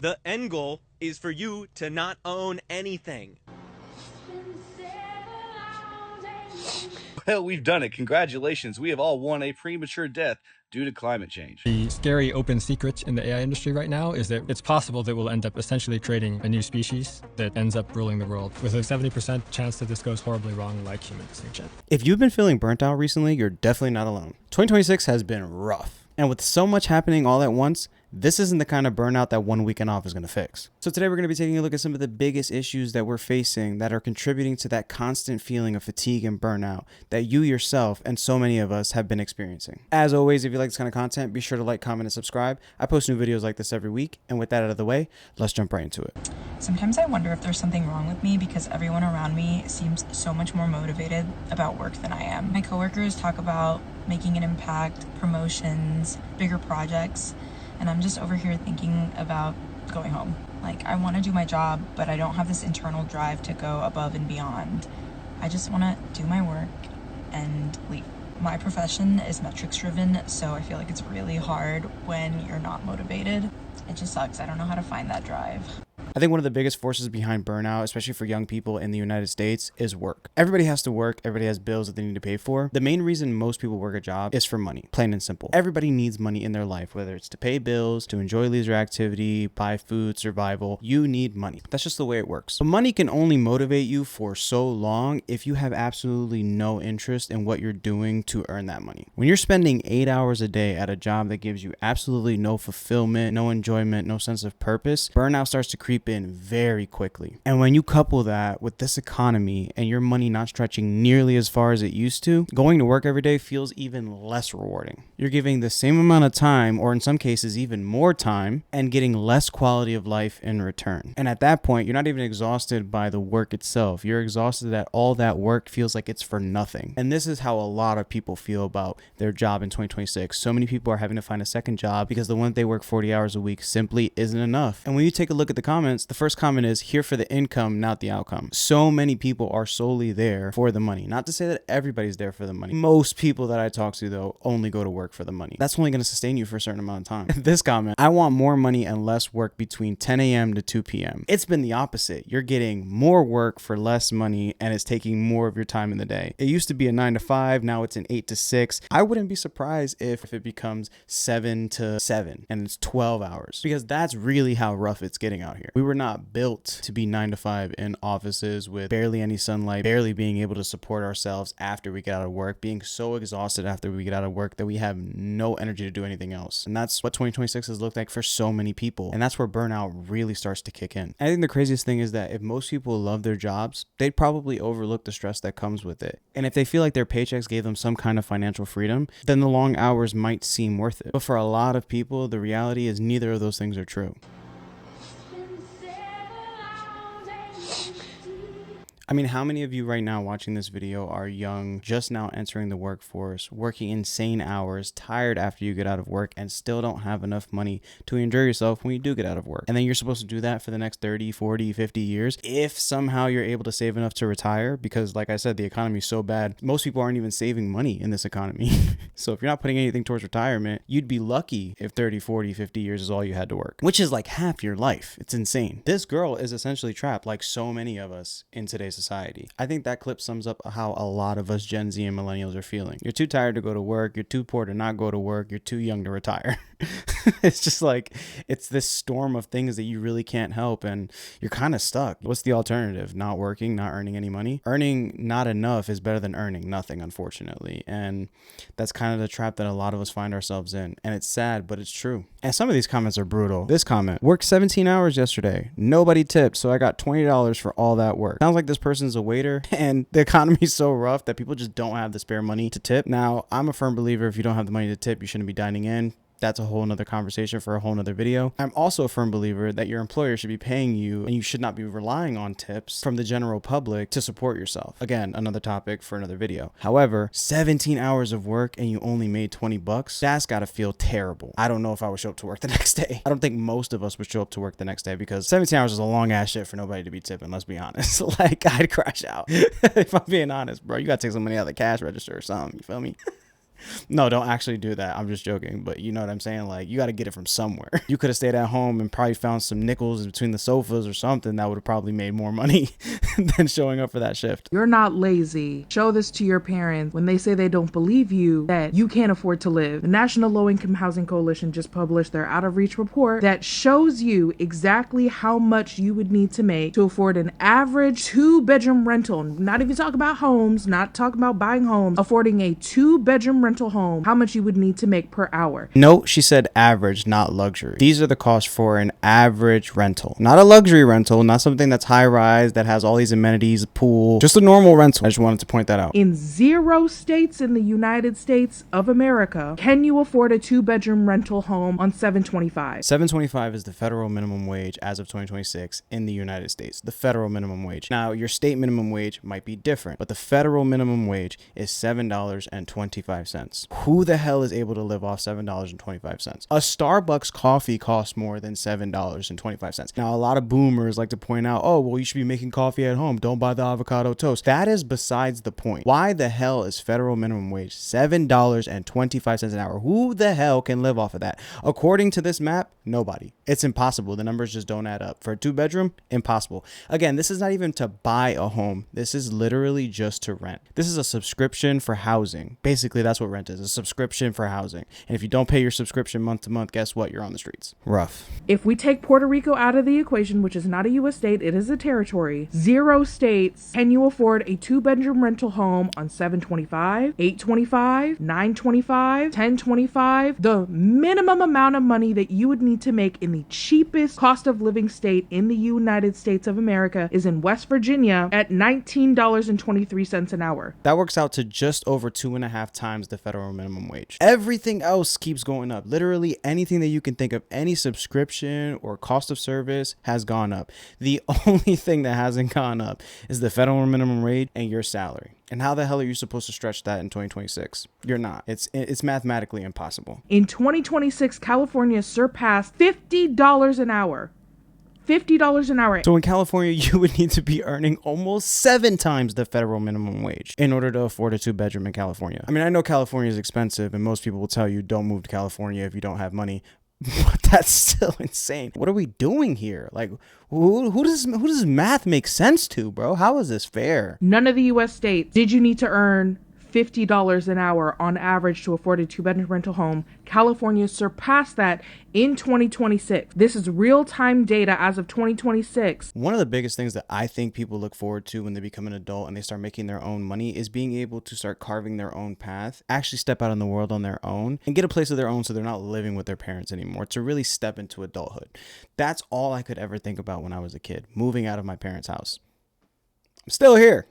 The end goal is for you to not own anything. Well, we've done it. Congratulations. We have all won a premature death due to climate change. The scary open secret in the AI industry right now is that it's possible that we'll end up essentially creating a new species that ends up ruling the world, with a 70% chance that this goes horribly wrong, like human extinction. If you've been feeling burnt out recently, you're definitely not alone. 2026 has been rough. And with so much happening all at once, this isn't the kind of burnout that one weekend off is going to fix. So today we're going to be taking a look at some of the biggest issues that we're facing that are contributing to that constant feeling of fatigue and burnout that you yourself and so many of us have been experiencing. As always, if you like this kind of content, be sure to like, comment, and subscribe. I post new videos like this every week. And with that out of the way, let's jump right into it. Sometimes I wonder if there's something wrong with me because everyone around me seems so much more motivated about work than I am. My coworkers talk about making an impact, promotions, bigger projects, and I'm just over here thinking about going home. Like, I want to do my job, but I don't have this internal drive to go above and beyond. I just want to do my work and leave. My profession is metrics driven, so I feel like it's really hard when you're not motivated. It just sucks. I don't know how to find that drive. I think one of the biggest forces behind burnout, especially for young people in the United States, is work. Everybody has to work. Everybody has bills that they need to pay for. The main reason most people work a job is for money, plain and simple. Everybody needs money in their life, whether it's to pay bills, to enjoy leisure activity, buy food, survival. You need money. That's just the way it works. But money can only motivate you for so long if you have absolutely no interest in what you're doing to earn that money. When you're spending 8 hours a day at a job that gives you absolutely no fulfillment, no enjoyment, no sense of purpose, burnout starts to creep in very quickly. And when you couple that with this economy and your money not stretching nearly as far as it used to, going to work every day feels even less rewarding. You're giving the same amount of time, or in some cases even more time, and getting less quality of life in return. And at that point, you're not even exhausted by the work itself. You're exhausted that all that work feels like it's for nothing. And this is how a lot of people feel about their job in 2026. So many people are having to find a second job because the one they work 40 hours a week simply isn't enough. And when you take a look at the comments, the first comment is here for the income, not the outcome. So many people are solely there for the money. Not to say that everybody's there for the money. Most people that I talk to, though, only go to work for the money. That's only going to sustain you for a certain amount of time. This comment, I want more money and less work between 10 a.m. to 2 p.m. It's been the opposite. You're getting more work for less money and it's taking more of your time in the day. It used to be a 9 to 5, now it's an 8 to 6. I wouldn't be surprised if it becomes 7 to 7 and it's 12 hours, because that's really how rough it's getting out here. We were not built to be 9 to 5 in offices with barely any sunlight, barely being able to support ourselves after we get out of work, being so exhausted after we get out of work that we have no energy to do anything else. And that's what 2026 has looked like for so many people. And that's where burnout really starts to kick in. I think the craziest thing is that if most people love their jobs, they'd probably overlook the stress that comes with it. And if they feel like their paychecks gave them some kind of financial freedom, then the long hours might seem worth it. But for a lot of people, the reality is neither of those things are true. I mean, how many of you right now watching this video are young, just now entering the workforce, working insane hours, tired after you get out of work, and still don't have enough money to enjoy yourself when you do get out of work? And then you're supposed to do that for the next 30, 40, 50 years. If somehow you're able to save enough to retire, because like I said, the economy is so bad, most people aren't even saving money in this economy. So if you're not putting anything towards retirement, you'd be lucky if 30, 40, 50 years is all you had to work, which is like half your life. It's insane. This girl is essentially trapped, like so many of us in today's society. I think that clip sums up how a lot of us Gen Z and millennials are feeling. You're too tired to go to work. You're too poor to not go to work. You're too young to retire. It's just like, it's this storm of things that you really can't help, and you're kind of stuck. What's the alternative? Not working, not earning any money? Earning not enough is better than earning nothing, unfortunately. And that's kind of the trap that a lot of us find ourselves in. And it's sad, but it's true. And some of these comments are brutal. This comment, worked 17 hours yesterday. Nobody tipped, so I got $20 for all that work. Sounds like this person's a waiter, and the economy's so rough that people just don't have the spare money to tip. Now, I'm a firm believer if you don't have the money to tip, you shouldn't be dining in. That's a whole nother conversation for a whole nother video. I'm also a firm believer that your employer should be paying you, and you should not be relying on tips from the general public to support yourself. Again, another topic for another video. However, 17 hours of work and you only made 20 bucks, that's gotta feel terrible. I don't know if I would show up to work the next day. I don't think most of us would show up to work the next day, because 17 hours is a long ass shit for nobody to be tipping, let's be honest. Like, I'd crash out. If I'm being honest, bro, you gotta take some money out of the cash register or something, you feel me? No, don't actually do that. I'm just joking. But you know what I'm saying? Like, you got to get it from somewhere. You could have stayed at home and probably found some nickels between the sofas or something that would have probably made more money than showing up for that shift. You're not lazy. Show this to your parents when they say they don't believe you that you can't afford to live. The National Low Income Housing Coalition just published their Out of Reach report that shows you exactly how much you would need to make to afford an average 2-bedroom rental. Not even talk about homes, not talk about buying homes, affording a 2-bedroom rental home, how much you would need to make per hour. No, she said average, not luxury. These are the costs for an average rental. Not a luxury rental, not something that's high rise, that has all these amenities, pool, just a normal rental. I just wanted to point that out. In 0 states in the United States of America, can you afford a 2-bedroom rental home on $7.25? $7.25 is the federal minimum wage as of 2026 in the United States. The federal minimum wage. Now, your state minimum wage might be different, but the federal minimum wage is $7.25. Who the hell is able to live off $7.25? A Starbucks coffee costs more than $7.25. Now, a lot of boomers like to point out, oh, well, you should be making coffee at home. Don't buy the avocado toast. That is besides the point. Why the hell is federal minimum wage $7.25 an hour? Who the hell can live off of that? According to this map, nobody. It's impossible. The numbers just don't add up. For a 2-bedroom, impossible. Again, this is not even to buy a home. This is literally just to rent. This is a subscription for housing. Basically, that's what rent is, a subscription for housing. And if you don't pay your subscription month to month, guess what? You're on the streets. Rough. If we take Puerto Rico out of the equation, which is not a U.S. state, it is a territory, 0 states can you afford a 2-bedroom rental home on $7.25, $8.25, $9.25, $10.25. The minimum amount of money that you would need to make in the cheapest cost of living state in the United States of America is in West Virginia at $19.23 an hour. That works out to just over 2.5 times the federal minimum wage. Everything else keeps going up. Literally anything that you can think of, any subscription or cost of service has gone up. The only thing that hasn't gone up is the federal minimum wage and your salary. And how the hell are you supposed to stretch that in 2026? You're not. It's mathematically impossible. In 2026, California surpassed $50 an hour. $50 an hour. So in California, you would need to be earning almost 7 times the federal minimum wage in order to afford a 2-bedroom in California. I mean, I know California is expensive, and most people will tell you don't move to California if you don't have money. But that's still insane. What are we doing here? Like, who does math make sense to, bro? How is this fair? None of the U.S. states did you need to earn $50 an hour on average to afford a 2-bedroom rental home. California surpassed that in 2026. This is real-time data as of 2026. One of the biggest things that I think people look forward to when they become an adult and they start making their own money is being able to start carving their own path, actually step out in the world on their own and get a place of their own so they're not living with their parents anymore, to really step into adulthood. That's all I could ever think about when I was a kid, moving out of my parents' house. I'm still here.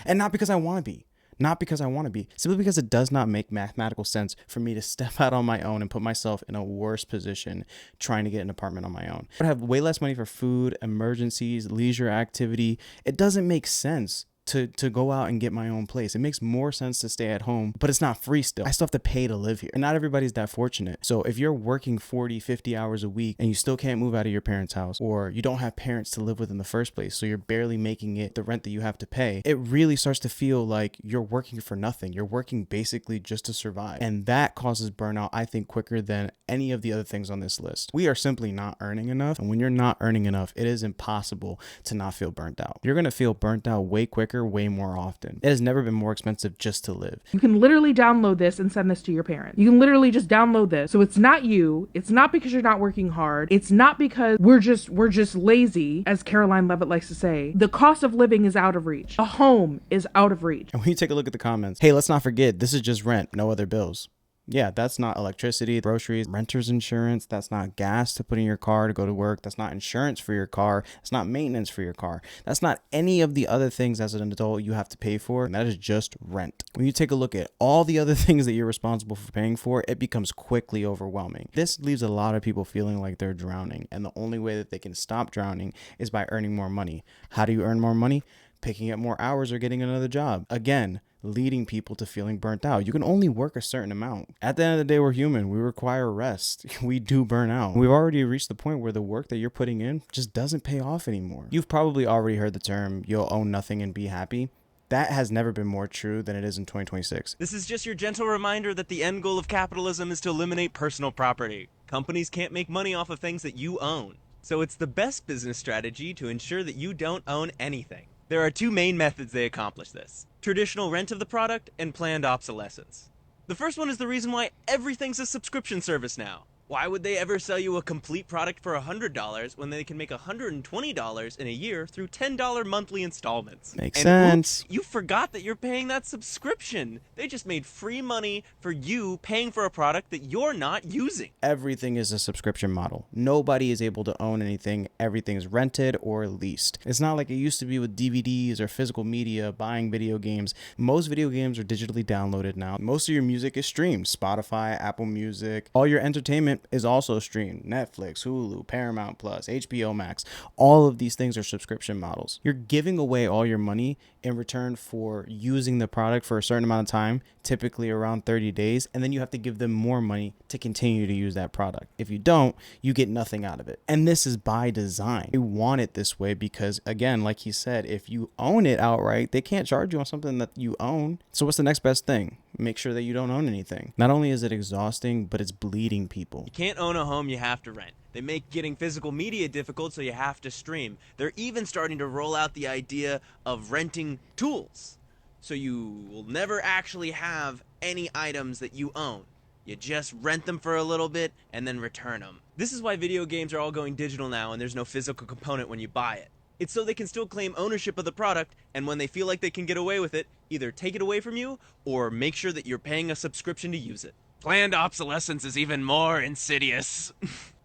And not because I want to be. Not because I want to be, simply because it does not make mathematical sense for me to step out on my own and put myself in a worse position trying to get an apartment on my own. I have way less money for food, emergencies, leisure activity. It doesn't make sense to go out and get my own place. It makes more sense to stay at home, but it's not free still. I still have to pay to live here. And not everybody's that fortunate. So if you're working 40, 50 hours a week and you still can't move out of your parents' house, or you don't have parents to live with in the first place, so you're barely making it the rent that you have to pay, it really starts to feel like you're working for nothing. You're working basically just to survive. And that causes burnout, I think, quicker than any of the other things on this list. We are simply not earning enough. And when you're not earning enough, it is impossible to not feel burnt out. You're going to feel burnt out way quicker, way more often. It has never been more expensive just to live. You can literally download this and send this to your parents. You can literally just download this. So it's not you. It's not because you're not working hard. It's not because we're just lazy, as Caroline Levitt likes to say. The cost of living is out of reach. A home is out of reach. And when you take a look at the comments, hey, let's not forget, this is just rent, no other bills. Yeah, that's not electricity, groceries, renter's insurance. That's not gas to put in your car to go to work. That's not insurance for your car. That's not maintenance for your car. That's not any of the other things as an adult you have to pay for. And that is just rent. When you take a look at all the other things that you're responsible for paying for, it becomes quickly overwhelming. This leaves a lot of people feeling like they're drowning. And the only way that they can stop drowning is by earning more money. How do you earn more money? Picking up more hours or getting another job. Again, leading people to feeling burnt out. You can only work a certain amount. At the end of the day, we're human. We require rest. We do burn out. We've already reached the point where the work that you're putting in just doesn't pay off anymore. You've probably already heard the term, you'll own nothing and be happy. That has never been more true than it is in 2026. This is just your gentle reminder that the end goal of capitalism is to eliminate personal property. Companies can't make money off of things that you own. So it's the best business strategy to ensure that you don't own anything. There are two main methods they accomplish this: traditional rent of the product and planned obsolescence. The first one is the reason why everything's a subscription service now. Why would they ever sell you a complete product for $100 when they can make $120 in a year through $10 monthly installments? Makes And sense. oops, you forgot that you're paying that subscription. They just made free money for you paying for a product that you're not using. Everything is a subscription model. Nobody is able to own anything. Everything's rented or leased. It's not like it used to be with DVDs or physical media, buying video games. Most video games are digitally downloaded now. Most of your music is streamed. Spotify, Apple Music. All your entertainment is also streamed. Netflix, Hulu, Paramount Plus, HBO Max. All of these things are subscription models. You're giving away all your money in return for using the product for a certain amount of time, typically around 30 days, and then you have to give them more money to continue to use that product. If you don't, you get nothing out of it. And this is by design. They want it this way because, again, like he said, if you own it outright, they can't charge you on something that you own. So what's the next best thing? Make sure that you don't own anything. Not only is it exhausting, but it's bleeding people. You can't own a home, you have to rent. They make getting physical media difficult, so you have to stream. They're even starting to roll out the idea of renting tools. So you will never actually have any items that you own. You just rent them for a little bit and then return them. This is why video games are all going digital now and there's no physical component when you buy it. It's so they can still claim ownership of the product, and when they feel like they can get away with it, either take it away from you or make sure that you're paying a subscription to use it. Planned obsolescence is even more insidious.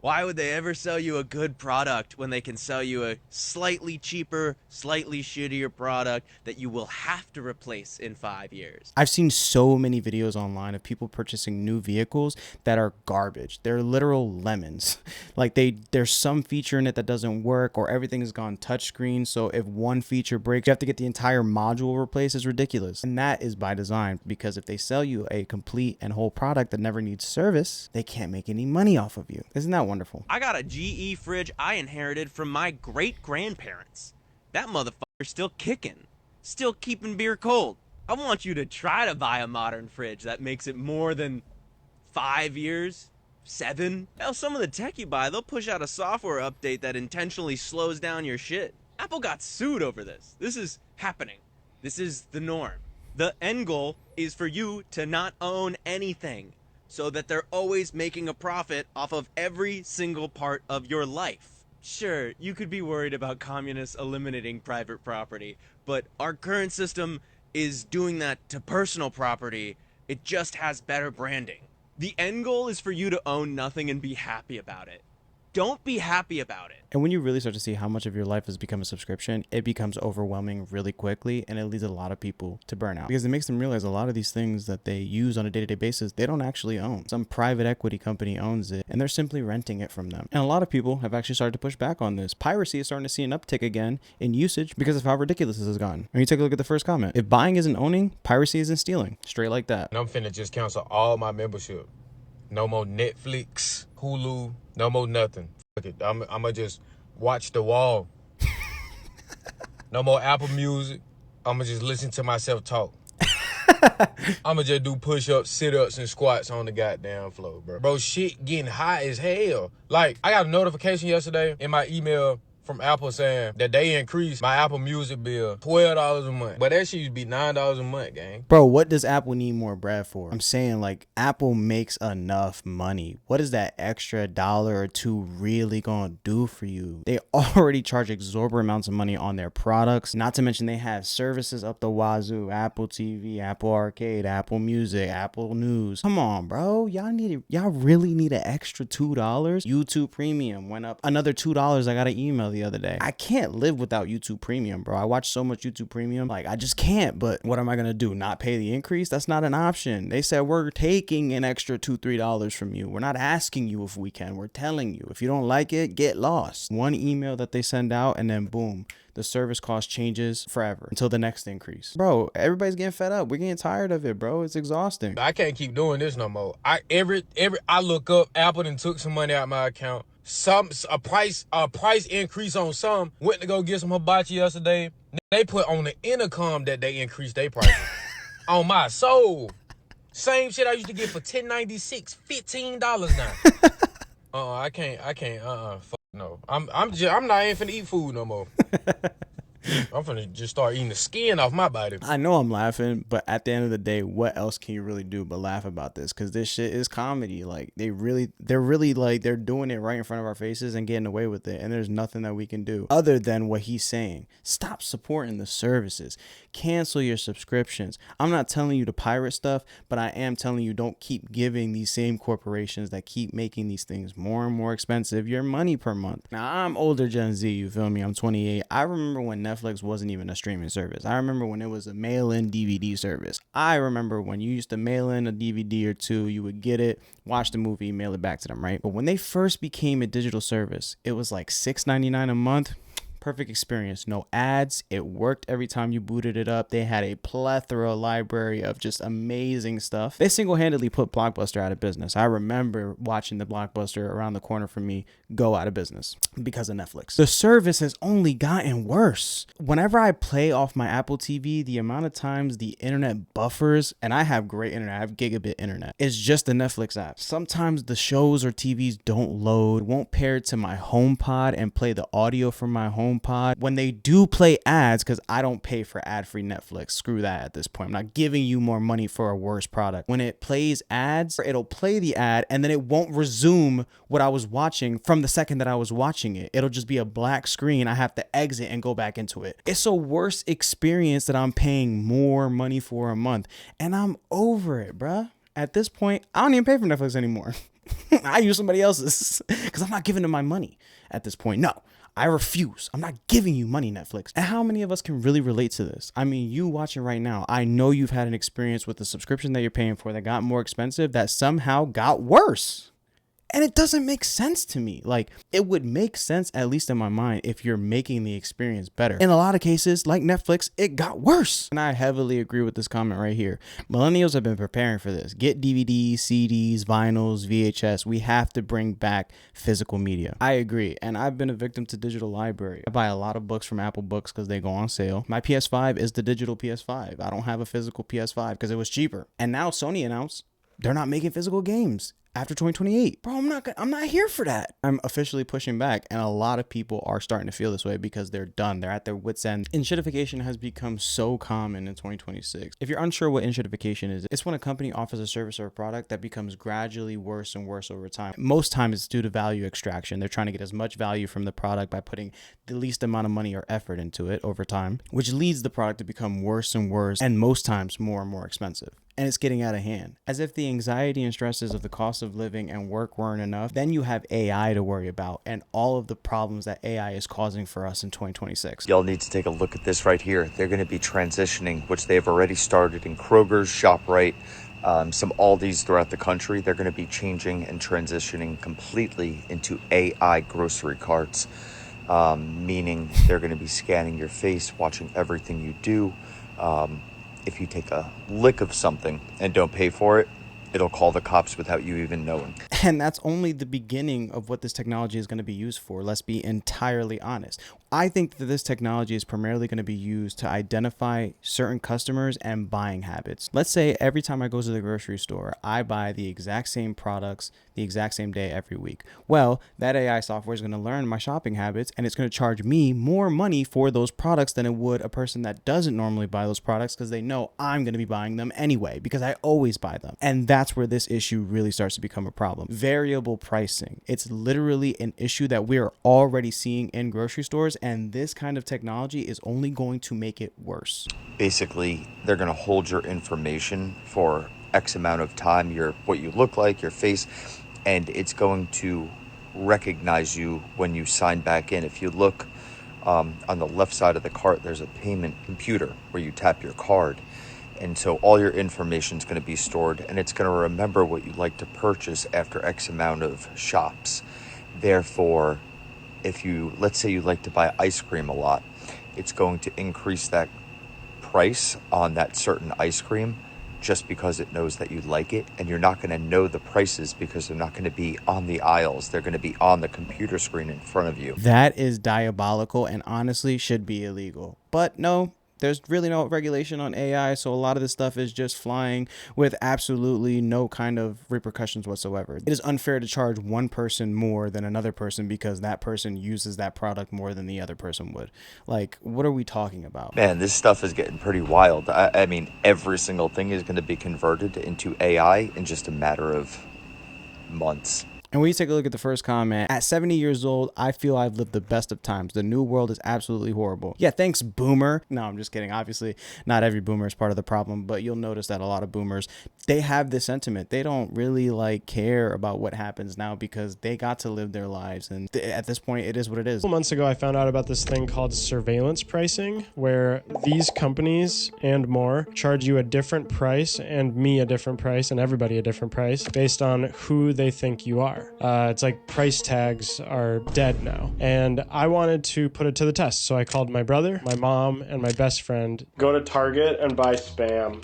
Why would they ever sell you a good product when they can sell you a slightly cheaper, slightly shittier product that you will have to replace in 5 years? I've seen so many videos online of people purchasing new vehicles that are garbage. They're literal lemons. Like there's some feature in it that doesn't work, or everything has gone touchscreen. So if one feature breaks, you have to get the entire module replaced. It's ridiculous. And that is by design, because if they sell you a complete and whole product that never needs service, they can't make any money off of you. Isn't that wonderful? I got a GE fridge I inherited from my great-grandparents. That motherfucker's still kicking, still keeping beer cold. I want you to try to buy a modern fridge that makes it more than 5 years, 7. Hell, some of the tech you buy, they'll push out a software update that intentionally slows down your shit. Apple got sued over this. This is happening. This is the norm. The end goal is for you to not own anything, so that they're always making a profit off of every single part of your life. Sure, you could be worried about communists eliminating private property, but our current system is doing that to personal property. It just has better branding. The end goal is for you to own nothing and be happy about it. Don't be happy about it. And when you really start to see how much of your life has become a subscription, it becomes overwhelming really quickly, and it leads a lot of people to burnout, because it makes them realize a lot of these things that they use on a day-to-day basis, they don't actually own. Some private equity company owns it, and they're simply renting it from them. And a lot of people have actually started to push back on this. Piracy is starting to see an uptick again in usage because of how ridiculous this has gotten. And you take a look at the first comment. If buying isn't owning, piracy isn't stealing. Straight like that. And I'm finna just cancel all my membership. No more Netflix, Hulu, no more nothing. Fuck it. I'ma just watch The Wall. No more Apple Music. I'ma just listen to myself talk. I'ma just do push-ups, sit-ups, and squats on the goddamn floor, bro. Bro, shit getting hot as hell. Like, I got a notification yesterday in my email from Apple saying that they increased my Apple Music bill $12 a month. But that shit used to be $9 a month, gang. Bro, what does Apple need more bread for? I'm saying, like, Apple makes enough money. What is that extra $1 or $2 really gonna do for you? They already charge exorbitant amounts of money on their products. Not to mention they have services up the wazoo. Apple TV, Apple Arcade, Apple Music, Apple News. Come on, bro. Y'all really need an extra $2? YouTube Premium went up another $2. I got an email the other day. I can't live without YouTube Premium, bro. I watch so much YouTube Premium. Like, I just can't. But what am I gonna do? Not pay the increase? That's not an option. They said we're taking an extra $2, $3 from you. We're not asking you if we can. We're telling you. If you don't like it, get lost. One email that they send out, and then boom, the service cost changes forever until the next increase. Bro, everybody's getting fed up. We're getting tired of it, bro. It's exhausting. I can't keep doing this no more. I look up, Apple done took some money out of my account, a price increase on some. Went to go get some hibachi yesterday. They put on the intercom that they increased their prices. On my soul. Same shit I used to get for $10.96, $15 now. I can't. Fuck no. I'm not even finna eat food no more. I'm finna just start eating the skin off my body. I know I'm laughing, but at the end of the day, what else can you really do but laugh about this? Because this shit is comedy. Like they're really like they're doing it right in front of our faces and getting away with it, and there's nothing that we can do other than what he's saying. Stop supporting the services. Cancel your subscriptions. I'm not telling you to pirate stuff, but I am telling you don't keep giving these same corporations that keep making these things more and more expensive your money per month. Now I'm older Gen Z, you feel me? I'm 28. I remember when Netflix wasn't even a streaming service. I remember when it was a mail-in DVD service. I remember when you used to mail in a DVD or two, you would get it, watch the movie, mail it back to them, right? But when they first became a digital service, it was like $6.99 a month. Perfect experience. No ads. It worked every time you booted it up. They had a plethora library of just amazing stuff. They single-handedly put Blockbuster out of business. I remember watching the Blockbuster around the corner from me go out of business because of Netflix. The service has only gotten worse. Whenever I play off my Apple TV, the amount of times the internet buffers, and I have great internet, I have gigabit internet, it's just the Netflix app. Sometimes the shows or TVs don't load, won't pair to my HomePod and play the audio from my HomePod. When they do play ads, because I don't pay for ad-free Netflix, screw that at this point. I'm not giving you more money for a worse product. When it plays ads, it'll play the ad and then it won't resume what I was watching from the second that I was watching it. It'll just be a black screen. I have to exit and go back into it. It's a worse experience that I'm paying more money for a month, and I'm over it, bruh. At this point, I don't even pay for Netflix anymore. I use somebody else's because I'm not giving them my money at this point. No, I refuse. I'm not giving you money, Netflix. And how many of us can really relate to this? I mean, you watching right now, I know you've had an experience with the subscription that you're paying for that got more expensive that somehow got worse. And it doesn't make sense to me. Like, it would make sense, at least in my mind, if you're making the experience better. In a lot of cases, like Netflix, it got worse. And I heavily agree with this comment right here. Millennials have been preparing for this. Get DVDs, CDs, vinyls, VHS. We have to bring back physical media. I agree. And I've been a victim to digital library. I buy a lot of books from Apple Books because they go on sale. My PS5 is the digital PS5. I don't have a physical PS5 because it was cheaper. And now Sony announced they're not making physical games after 2028. Bro, I'm not here for that. I'm officially pushing back, and a lot of people are starting to feel this way because they're done. They're at their wits' end. Enshittification has become so common in 2026. If you're unsure what enshittification is, it's when a company offers a service or a product that becomes gradually worse and worse over time. Most times it's due to value extraction. They're trying to get as much value from the product by putting the least amount of money or effort into it over time, which leads the product to become worse and worse, and most times more and more expensive. And it's getting out of hand. As if the anxiety and stresses of the cost of living and work weren't enough, then you have AI to worry about and all of the problems that AI is causing for us in 2026. Y'all need to take a look at this right here. They're going to be transitioning, which they have already started in Kroger's, ShopRite, some Aldis throughout the country. They're going to be changing and transitioning completely into AI grocery carts, meaning they're going to be scanning your face, watching everything you do. If you take a lick of something and don't pay for it, it'll call the cops without you even knowing. And that's only the beginning of what this technology is going to be used for. Let's be entirely honest. I think that this technology is primarily going to be used to identify certain customers and buying habits. Let's say every time I go to the grocery store, I buy the exact same products the exact same day every week. Well, that AI software is going to learn my shopping habits, and it's going to charge me more money for those products than it would a person that doesn't normally buy those products because they know I'm going to be buying them anyway because I always buy them. And that's where this issue really starts to become a problem. Variable pricing. It's literally an issue that we're already seeing in grocery stores, and this kind of technology is only going to make it worse. Basically, they're going to hold your information for X amount of time, what you look like, your face, and it's going to recognize you when you sign back in. If you look on the left side of the cart, there's a payment computer where you tap your card. And so all your information is going to be stored, and it's going to remember what you like to purchase after X amount of shops. Therefore, let's say you like to buy ice cream a lot, it's going to increase that price on that certain ice cream just because it knows that you like it, and you're not going to know the prices because they're not going to be on the aisles. They're going to be on the computer screen in front of you. That is diabolical and honestly should be illegal. But no, there's really no regulation on AI, so a lot of this stuff is just flying with absolutely no kind of repercussions whatsoever. It is unfair to charge one person more than another person because that person uses that product more than the other person would. Like, what are we talking about? Man, this stuff is getting pretty wild. I mean, every single thing is going to be converted into AI in just a matter of months. And when you take a look at the first comment, at 70 years old, I feel I've lived the best of times. The new world is absolutely horrible. Yeah, thanks, boomer. No, I'm just kidding. Obviously, not every boomer is part of the problem, but you'll notice that a lot of boomers, they have this sentiment. They don't really care about what happens now because they got to live their lives. And at this point, it is what it is. A couple months ago, I found out about this thing called surveillance pricing, where these companies and more charge you a different price and me a different price and everybody a different price based on who they think you are. It's like price tags are dead now. And I wanted to put it to the test. So I called my brother, my mom, and my best friend. Go to Target and buy Spam.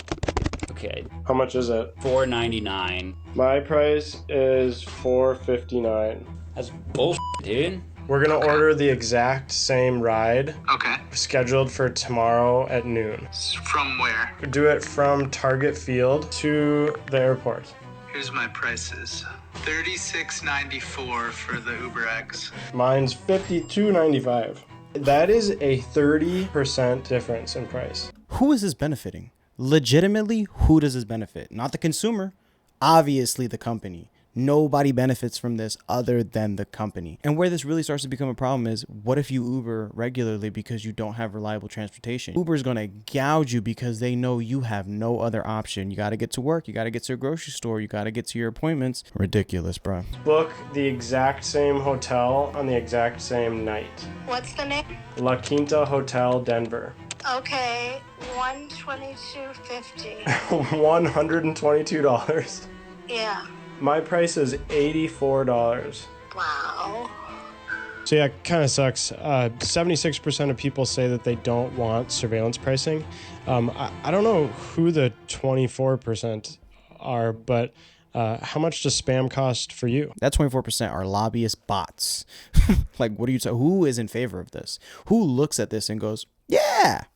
Okay. How much is it? $4.99. My price is $4.59. That's bullshit, dude. We're going to order the exact same ride. Okay. Scheduled for tomorrow at noon. From where? Do it from Target Field to the airport. Here's my prices. $36.94 for the Uber X. Mine's $52.95. That is a 30% difference in price. Who is this benefiting? Legitimately, who does this benefit? Not the consumer. Obviously, the company. Nobody benefits from this other than the company. And where this really starts to become a problem is, what if you Uber regularly because you don't have reliable transportation? Uber is going to gouge you because they know you have no other option. You got to get to work. You got to get to a grocery store. You got to get to your appointments. Ridiculous, bro. Book the exact same hotel on the exact same night. What's the name? La Quinta Hotel, Denver. Okay, $122.50. $122. Yeah. My price is $84. Wow. So yeah, it kind of sucks. 76% of people say that they don't want surveillance pricing. I don't know who the 24% are, but how much does spam cost for you? That 24% are lobbyist bots. Like, what are you who is in favor of this? Who looks at this and goes, yeah,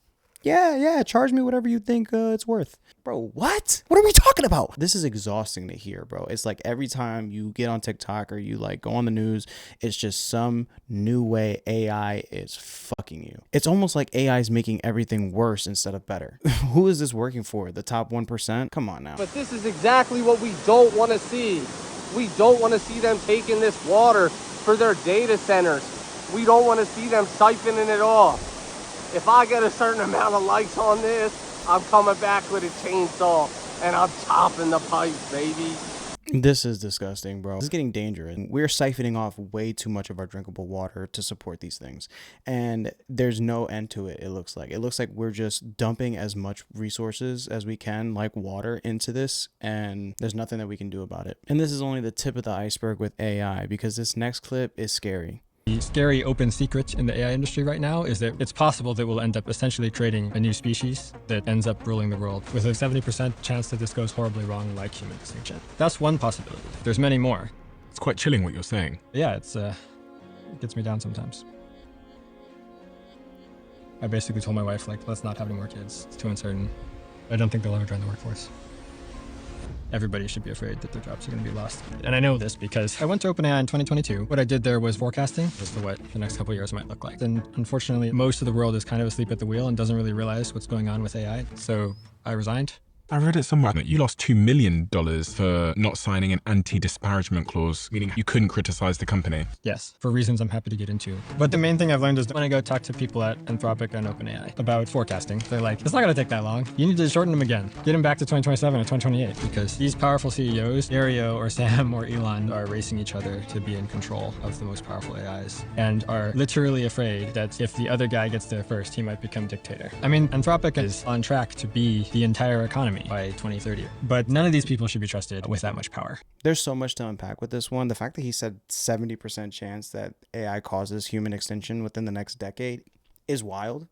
charge me whatever you think it's worth. Bro, what? What are we talking about? This is exhausting to hear, bro. It's like every time you get on TikTok or you go on the news, it's just some new way AI is fucking you. It's almost like AI is making everything worse instead of better. Who is this working for? The top 1%? Come on now. But this is exactly what we don't want to see. We don't want to see them taking this water for their data centers. We don't want to see them siphoning it off. If I get a certain amount of likes on this, I'm coming back with a chainsaw and I'm chopping the pipe, baby. This is disgusting, bro. This is getting dangerous. We're siphoning off way too much of our drinkable water to support these things. And there's no end to it, it looks like. It looks like we're just dumping as much resources as we can, like water, into this. And there's nothing that we can do about it. And this is only the tip of the iceberg with AI, because this next clip is scary. The scary open secret in the AI industry right now is that it's possible that we'll end up essentially creating a new species that ends up ruling the world, with a 70% chance that this goes horribly wrong, like human extinction. That's one possibility. There's many more. It's quite chilling what you're saying. Yeah, it gets me down sometimes. I basically told my wife, let's not have any more kids. It's too uncertain. I don't think they'll ever join the workforce. Everybody should be afraid that their jobs are going to be lost. And I know this because I went to OpenAI in 2022. What I did there was forecasting as to what the next couple of years might look like. And unfortunately, most of the world is kind of asleep at the wheel and doesn't really realize what's going on with AI. So I resigned. I read it somewhere that you lost $2 million for not signing an anti-disparagement clause, meaning you couldn't criticize the company. Yes, for reasons I'm happy to get into. But the main thing I've learned is when I go talk to people at Anthropic and OpenAI about forecasting, they're like, it's not going to take that long. You need to shorten them again. Get them back to 2027 or 2028, because these powerful CEOs, Dario or Sam or Elon, are racing each other to be in control of the most powerful AIs and are literally afraid that if the other guy gets there first, he might become dictator. I mean, Anthropic is on track to be the entire economy by 2030. But none of these people should be trusted with that much power. There's so much to unpack with this one. The fact that he said 70% chance that AI causes human extinction within the next decade is wild.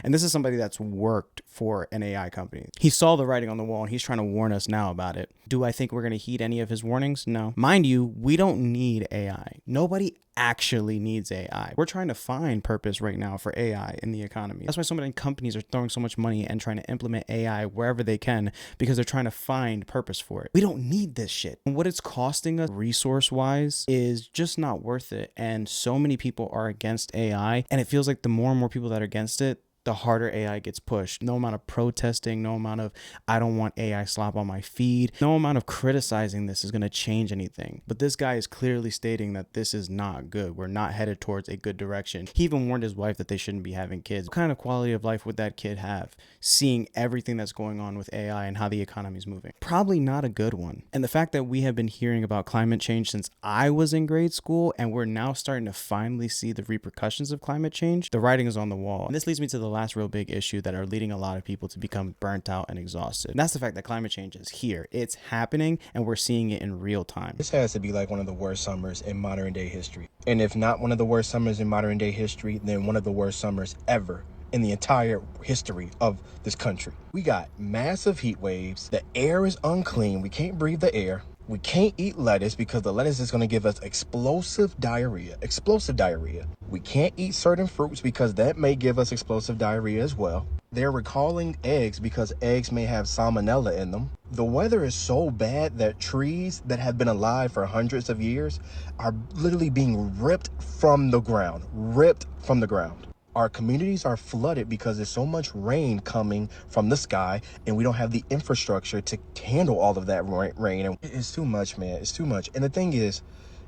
And this is somebody that's worked for an AI company. He saw the writing on the wall and he's trying to warn us now about it. Do I think we're going to heed any of his warnings? No. Mind you, we don't need AI. Nobody actually needs AI. We're trying to find purpose right now for AI in the economy. That's why so many companies are throwing so much money and trying to implement AI wherever they can, because they're trying to find purpose for it. We don't need this shit. And what it's costing us resource-wise is just not worth it. And so many people are against AI, and it feels like the more and more people that are against it, the harder AI gets pushed. No amount of protesting, no amount of I don't want AI slap on my feed, no amount of criticizing this is going to change anything. But this guy is clearly stating that this is not good. We're not headed towards a good direction. He even warned his wife that they shouldn't be having kids. What kind of quality of life would that kid have, seeing everything that's going on with AI and how the economy is moving? Probably not a good one. And the fact that we have been hearing about climate change since I was in grade school, and we're now starting to finally see the repercussions of climate change, the writing is on the wall. And this leads me to the last real big issue that are leading a lot of people to become burnt out and exhausted. And that's the fact that climate change is here. It's happening, and we're seeing it in real time. This has to be like one of the worst summers in modern day history. And if not one of the worst summers in modern day history, then one of the worst summers ever in the entire history of this country. We got massive heat waves. The air is unclean. We can't breathe the air. We can't eat lettuce because the lettuce is going to give us explosive diarrhea. Explosive diarrhea. We can't eat certain fruits because that may give us explosive diarrhea as well. They're recalling eggs because eggs may have salmonella in them. The weather is so bad that trees that have been alive for hundreds of years are literally being ripped from the ground. Ripped from the ground. Our communities are flooded because there's so much rain coming from the sky, and we don't have the infrastructure to handle all of that rain. And it's too much, man. It's too much. And the thing is,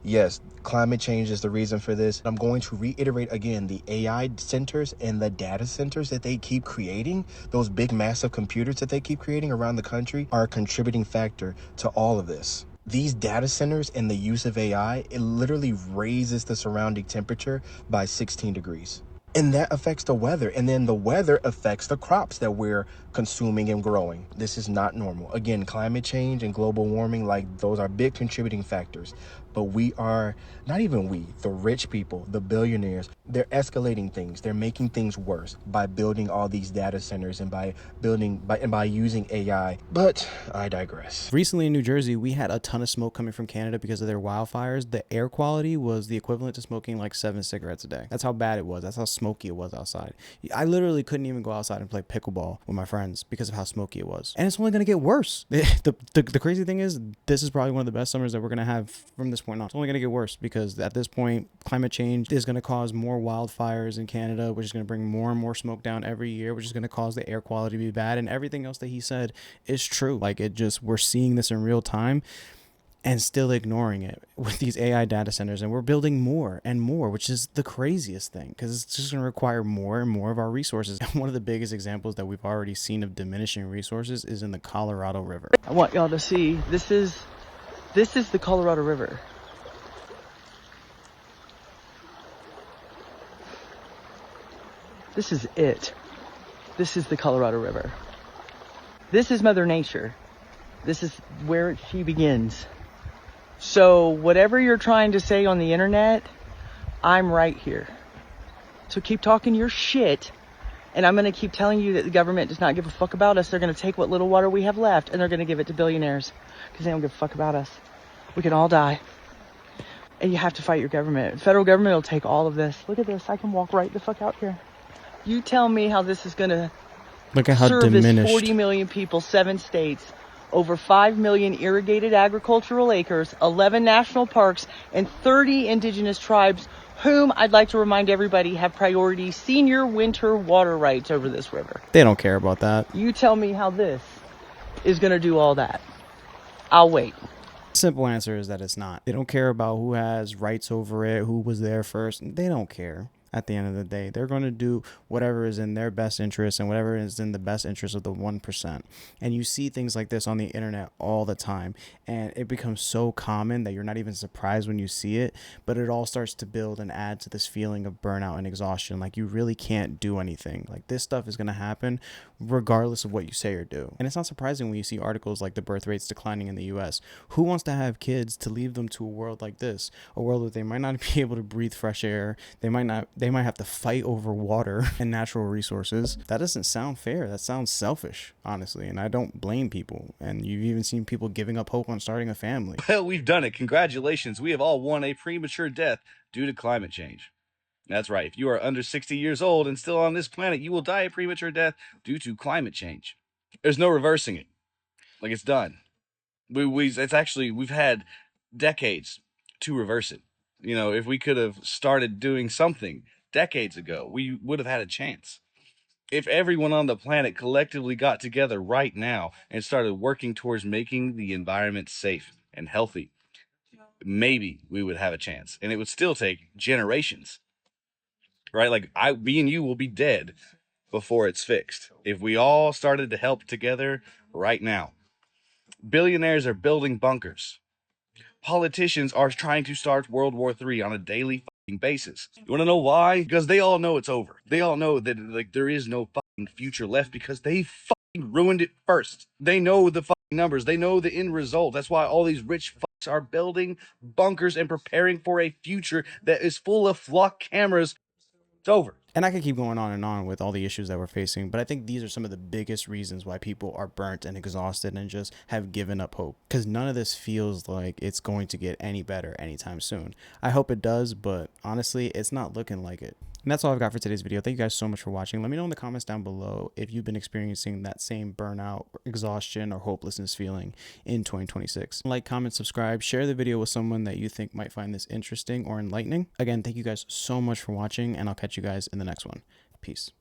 yes, climate change is the reason for this. I'm going to reiterate again, the AI centers and the data centers that they keep creating, those big, massive computers that they keep creating around the country, are a contributing factor to all of this. These data centers and the use of AI, it literally raises the surrounding temperature by 16 degrees. And that affects the weather. And then the weather affects the crops that we're consuming and growing. This is not normal. Again, climate change and global warming, like those are big contributing factors. But we are, not even we, the rich people, the billionaires, they're escalating things. They're making things worse by building all these data centers and by using AI. But I digress. Recently in New Jersey, we had a ton of smoke coming from Canada because of their wildfires. The air quality was the equivalent to smoking like 7 cigarettes a day. That's how bad it was. That's how smoky it was outside. I literally couldn't even go outside and play pickleball with my friends because of how smoky it was. And it's only going to get worse. The crazy thing is, this is probably one of the best summers that we're going to have from this point on. It's only going to get worse because at this point, climate change is going to cause more wildfires in Canada, which is going to bring more and more smoke down every year, which is going to cause the air quality to be bad. And everything else that he said is true. Like, we're seeing this in real time and still ignoring it with these AI data centers. And we're building more and more, which is the craziest thing because it's just going to require more and more of our resources. And one of the biggest examples that we've already seen of diminishing resources is in the Colorado River. I want y'all to see, this is the Colorado River. This is it. This is the Colorado River. This is Mother Nature. This is where she begins. So whatever you're trying to say on the internet, I'm right here. So keep talking your shit, and I'm going to keep telling you that the government does not give a fuck about us. They're going to take what little water we have left, and they're going to give it to billionaires because they don't give a fuck about us. We can all die. And you have to fight your government. The federal government will take all of this. Look at this. I can walk right the fuck out here. You tell me how this is going to service 40 million people, 7 states, over 5 million irrigated agricultural acres, 11 national parks, and 30 indigenous tribes, whom I'd like to remind everybody have priority senior winter water rights over this river. They don't care about that. You tell me how this is going to do all that. I'll wait. Simple answer is that it's not. They don't care about who has rights over it, who was there first. They don't care. At the end of the day, they're going to do whatever is in their best interest and whatever is in the best interest of the 1%. And you see things like this on the internet all the time, and it becomes so common that you're not even surprised when you see it, but it all starts to build and add to this feeling of burnout and exhaustion. Like, you really can't do anything. Like, this stuff is going to happen regardless of what you say or do. And it's not surprising when you see articles like the birth rates declining in the US. Who wants to have kids to leave them to a world like this? A world where they might not be able to breathe fresh air. They might not They might have to fight over water and natural resources. That doesn't sound fair. That sounds selfish, honestly. And I don't blame people. And you've even seen people giving up hope on starting a family. Well, we've done it. Congratulations. We have all won a premature death due to climate change. That's right. If you are under 60 years old and still on this planet, you will die a premature death due to climate change. There's no reversing it. Like, it's done. We've had decades to reverse it. You know, if we could have started doing something decades ago, we would have had a chance. If everyone on the planet collectively got together right now and started working towards making the environment safe and healthy, maybe we would have a chance. And it would still take generations, right? Like, me and you will be dead before it's fixed. If we all started to help together right now. Billionaires are building bunkers. Politicians are trying to start World War III on a daily basis. You want to know why? Because they all know it's over. They all know that, like, there is no future left because they ruined it first. They know the numbers. They know the end result. That's why all these rich are building bunkers and preparing for a future that is full of flock cameras. It's over. And I could keep going on and on with all the issues that we're facing, but I think these are some of the biggest reasons why people are burnt and exhausted and just have given up hope. Because none of this feels like it's going to get any better anytime soon. I hope it does, but honestly, it's not looking like it. And that's all I've got for today's video. Thank you guys so much for watching. Let me know in the comments down below if you've been experiencing that same burnout, exhaustion, or hopelessness feeling in 2026. Like, comment, subscribe, share the video with someone that you think might find this interesting or enlightening. Again, thank you guys so much for watching, and I'll catch you guys in the next one. Peace.